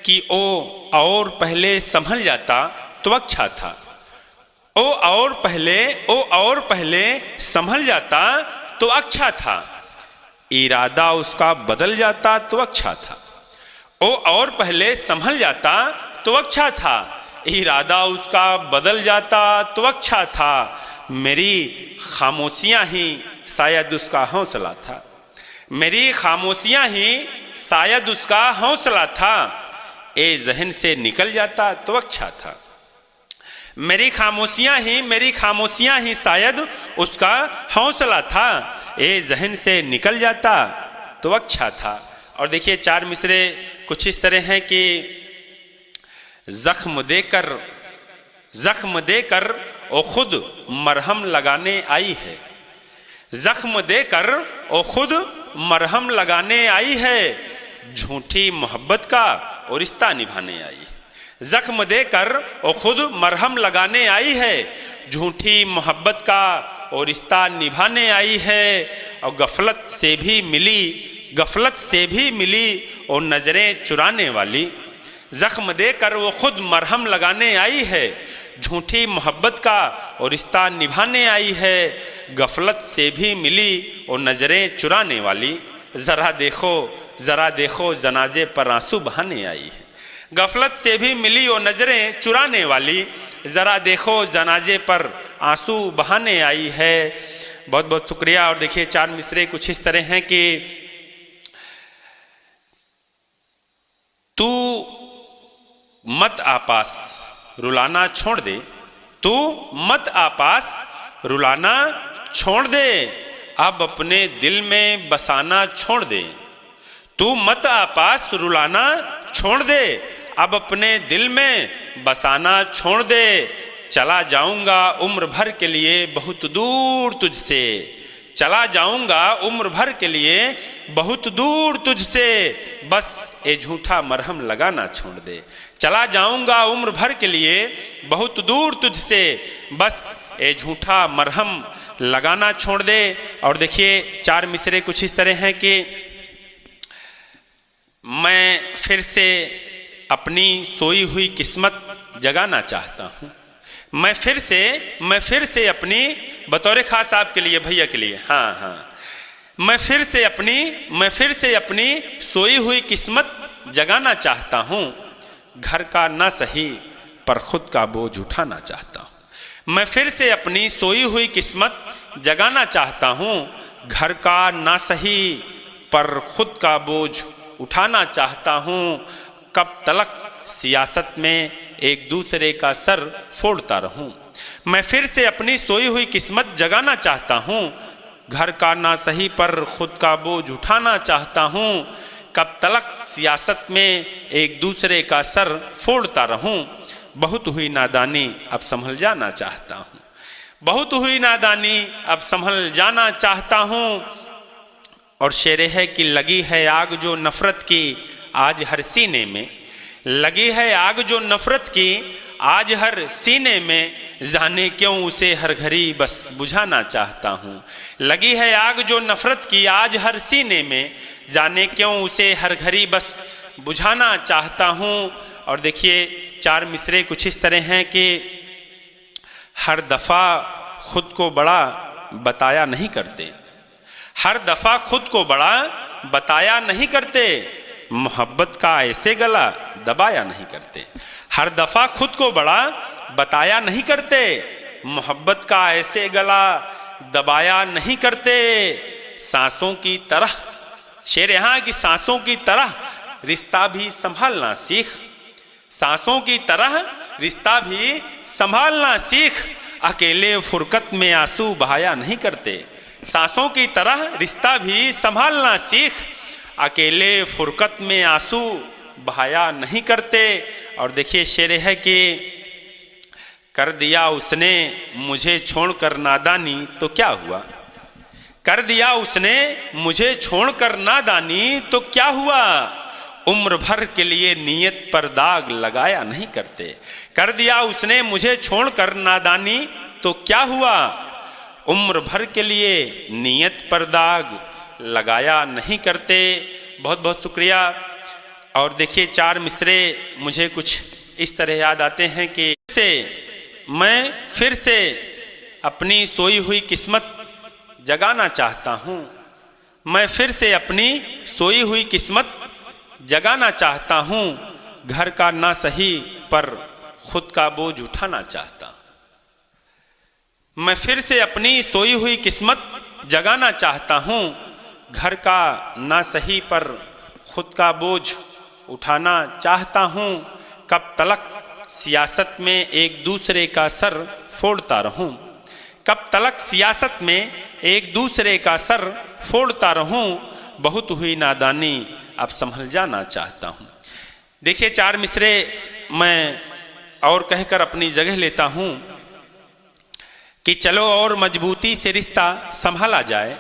कि ओ और पहले संभल जाता तो अच्छा था। ओ और पहले संभल जाता तो अच्छा था, इरादा उसका बदल जाता तो अच्छा था। ओ और पहले संभल जाता तो अच्छा था, इरादा उसका बदल जाता तो अच्छा था। मेरी खामोशियाँ ही शायद उसका हौसला था, मेरी खामोशियाँ ही शायद उसका हौसला था। ए जहन से निकल जाता तो अच्छा था। मेरी खामोशियाँ ही शायद उसका हौसला था। ए जहन से निकल जाता तो अच्छा था। और देखिए 4 मिसरे कुछ इस तरह हैं कि जख्म देकर वो खुद मरहम लगाने आई है, जख्म देकर वो खुद मरहम लगाने आई है, झूठी मोहब्बत का और रिश्ता निभाने आई है। जख्म देकर वो खुद मरहम लगाने आई है, झूठी मोहब्बत का और रिश्ता निभाने आई है। और गफलत से भी मिली और नजरें चुराने वाली। जख्म देकर वो खुद मरहम लगाने आई है, झूठी मोहब्बत का और रिश्ता निभाने आई है। गफलत से भी मिली और नजरें चुराने वाली। जरा देखो जनाजे पर आंसू बहाने आई है। गफलत से भी मिली और नजरें चुराने वाली। जरा देखो जनाजे पर आंसू बहाने आई है। बहुत बहुत शुक्रिया। और देखिए 4 मिसरे कुछ इस तरह हैं कि तू मत आपास रुलाना छोड़ दे, तू मत आपास रुलाना छोड़ दे, अब अपने दिल में बसाना छोड़ दे। तू मत आपास रुलाना छोड़ दे, अब अपने दिल में बसाना छोड़ दे। चला जाऊंगा उम्र भर के लिए बहुत दूर तुझसे, चला जाऊंगा उम्र भर के लिए बहुत दूर तुझसे, बस ये झूठा मरहम लगाना छोड़ दे। चला जाऊंगा उम्र भर के लिए बहुत दूर तुझसे, बस ये झूठा मरहम लगाना छोड़ दे। और देखिए 4 मिसरे कुछ इस तरह हैं कि मैं फिर से अपनी सोई हुई किस्मत जगाना चाहता हूँ। मैं फिर से अपनी, बतौर खास आपके लिए, भैया के लिए, हाँ, मैं फिर से अपनी सोई हुई किस्मत जगाना चाहता हूँ। घर का ना सही पर खुद का बोझ उठाना चाहता हूँ। मैं फिर से अपनी सोई हुई किस्मत जगाना चाहता हूँ। घर का ना सही पर खुद का बोझ उठाना चाहता हूँ। कब तलक सियासत में एक दूसरे का सर फोड़ता रहूं। मैं फिर से अपनी सोई हुई किस्मत जगाना चाहता हूं। घर का ना सही पर खुद का बोझ उठाना चाहता हूं। कब तलक सियासत में एक दूसरे का सर फोड़ता रहूं। बहुत हुई नादानी अब संभल जाना चाहता हूं। बहुत हुई नादानी अब संभल जाना चाहता हूं। और शेर है कि लगी है आग जो नफरत की आज हर सीने में, लगी है आग जो नफरत की आज हर सीने में, जाने क्यों उसे हर घड़ी बस बुझाना चाहता हूँ। लगी है आग जो नफरत की आज हर सीने में, जाने क्यों उसे हर घड़ी बस बुझाना चाहता हूँ। और देखिए 4 मिसरे कुछ इस तरह हैं कि हर दफ़ा खुद को बड़ा बताया नहीं करते, हर दफ़ा खुद को बड़ा बताया नहीं करते, मोहब्बत का ऐसे गला दबाया नहीं करते। हर दफ़ा खुद को बड़ा बताया नहीं करते, मोहब्बत का ऐसे गला दबाया नहीं करते। सांसों की तरह, शेर यहाँ की सांसों की तरह रिश्ता भी संभालना सीख, सांसों की तरह रिश्ता भी संभालना सीख। अकेले फुरकत में आंसू बहाया नहीं करते, सांसों की तरह रिश्ता भी संभालना सीख। अकेले फुरकत में आंसू बहाया नहीं करते। और देखिए शेर है कि कर दिया उसने मुझे छोड़कर नादानी तो क्या हुआ, कर दिया उसने मुझे छोड़कर नादानी तो क्या हुआ। उम्र भर के लिए नीयत पर दाग लगाया नहीं करते, कर दिया उसने मुझे छोड़कर नादानी तो क्या हुआ। उम्र भर के लिए नीयत पर दाग लगाया नहीं करते। बहुत बहुत शुक्रिया। और देखिए 4 मिसरे मुझे कुछ इस तरह याद आते हैं कि मैं फिर से अपनी सोई हुई किस्मत जगाना चाहता हूँ। मैं फिर से अपनी सोई हुई किस्मत जगाना चाहता हूँ। घर का ना सही पर खुद का बोझ उठाना चाहता हूँ। मैं फिर से अपनी सोई हुई किस्मत जगाना चाहता हूँ। घर का ना सही पर खुद का बोझ उठाना चाहता हूँ। कब तलक सियासत में एक दूसरे का सर फोड़ता रहूं। कब तलक सियासत में एक दूसरे का सर फोड़ता रहूं। बहुत हुई नादानी अब संभल जाना चाहता हूं। देखिए 4 मिसरे मैं और कहकर अपनी जगह लेता हूं कि चलो और मजबूती से रिश्ता संभाला जाए।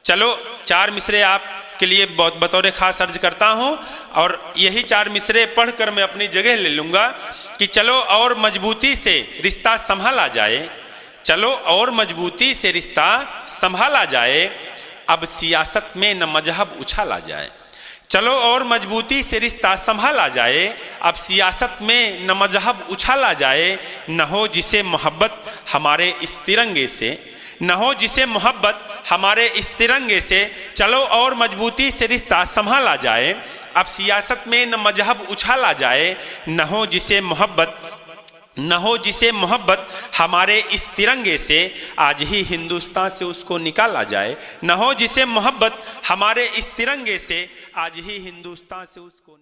चलो 4 मिसरे आपके लिए बहुत बतौर खास अर्ज करता हूं और यही 4 मिसरे पढ़कर मैं अपनी जगह ले लूंगा कि चलो और मजबूती से रिश्ता संभाला जाए। चलो और मजबूती से रिश्ता संभाला जाए। अब सियासत में न मजहब उछाला जाए। चलो और मजबूती से रिश्ता संभाला जाए। अब सियासत में न मजहब उछाला जाए। न हो जिसे मोहब्बत हमारे इस तिरंगे से, न हो जिसे मोहब्बत हमारे इस तिरंगे से। चलो और मजबूती से रिश्ता संभाला जाए। अब सियासत में न मजहब उछाला जाए। न हो जिसे मोहब्बत हमारे इस तिरंगे से। आज ही हिंदुस्तान से उसको निकाला जाए। न हो जिसे मोहब्बत हमारे इस तिरंगे से। आज ही हिंदुस्तान से उसको